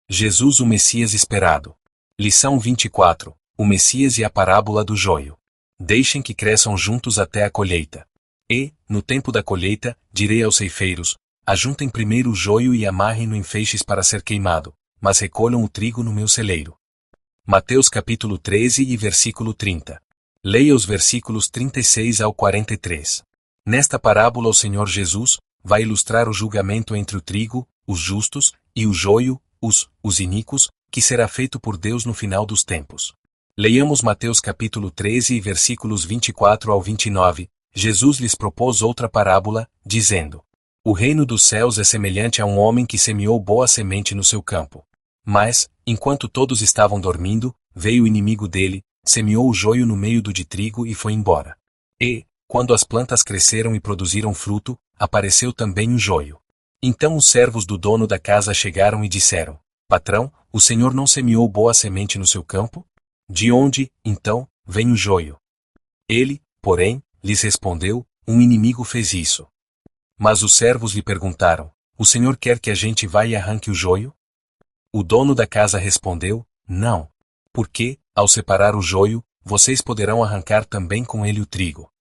Jesus, o Messias esperado. Lição 24. O Messias e a parábola do joio. Deixem que cresçam juntos até a colheita. E, no tempo da colheita, direi aos ceifeiros: ajuntem primeiro o joio e amarrem-no em feixes para ser queimado, mas recolham o trigo no meu celeiro. Mateus capítulo 13 e versículo 30. Leia os versículos 36 ao 43. Nesta parábola o Senhor Jesus vai ilustrar o julgamento entre o trigo, os justos, e o joio, os iníquos, que será feito por Deus no final dos tempos. Leiamos Mateus capítulo 13 e versículos 24 ao 29. Jesus lhes propôs outra parábola, dizendo: o reino dos céus é semelhante a um homem que semeou boa semente no seu campo. Mas, enquanto todos estavam dormindo, veio o inimigo dele, semeou o joio no meio do de trigo e foi embora. E, quando as plantas cresceram e produziram fruto, apareceu também o joio. Então os servos do dono da casa chegaram e disseram: patrão, o senhor não semeou boa semente no seu campo? De onde, então, vem o joio? Ele, porém, lhes respondeu: um inimigo fez isso. Mas os servos lhe perguntaram: o senhor quer que a gente vá e arranque o joio? O dono da casa respondeu: não. Porque, ao separar o joio, vocês poderão arrancar também com ele o trigo.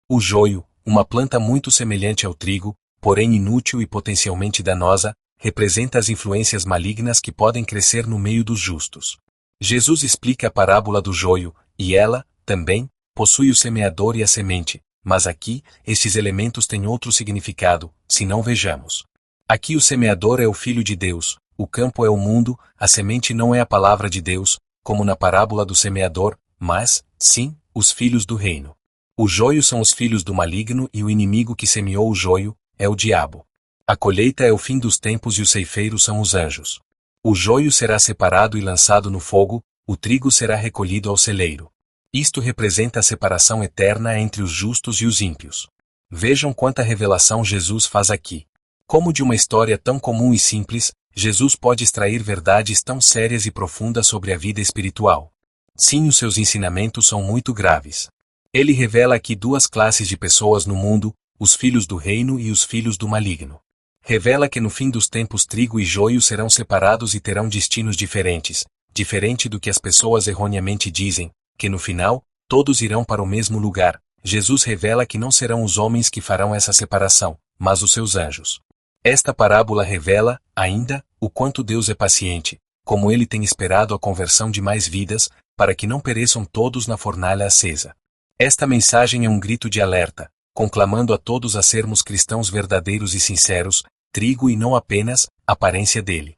O joio, uma planta muito semelhante ao trigo, porém inútil e potencialmente danosa, representa as influências malignas que podem crescer no meio dos justos. Jesus explica a parábola do joio, e ela, também, possui o semeador e a semente, mas aqui, estes elementos têm outro significado, se não vejamos. Aqui o semeador é o Filho de Deus, o campo é o mundo, a semente não é a palavra de Deus, como na parábola do semeador, mas, sim, os filhos do reino. O joio são os filhos do maligno e o inimigo que semeou o joio é o diabo. A colheita é o fim dos tempos e os ceifeiros são os anjos. O joio será separado e lançado no fogo, o trigo será recolhido ao celeiro. Isto representa a separação eterna entre os justos e os ímpios. Vejam quanta revelação Jesus faz aqui. Como de uma história tão comum e simples, Jesus pode extrair verdades tão sérias e profundas sobre a vida espiritual. Sim, os seus ensinamentos são muito graves. Ele revela aqui duas classes de pessoas no mundo, os filhos do reino e os filhos do maligno. Revela que no fim dos tempos trigo e joio serão separados e terão destinos diferentes, diferente do que as pessoas erroneamente dizem, que no final, todos irão para o mesmo lugar. Jesus revela que não serão os homens que farão essa separação, mas os seus anjos. Esta parábola revela, ainda, o quanto Deus é paciente, como ele tem esperado a conversão de mais vidas, para que não pereçam todos na fornalha acesa. Esta mensagem é um grito de alerta, conclamando a todos a sermos cristãos verdadeiros e sinceros, trigo e não apenas aparência dele.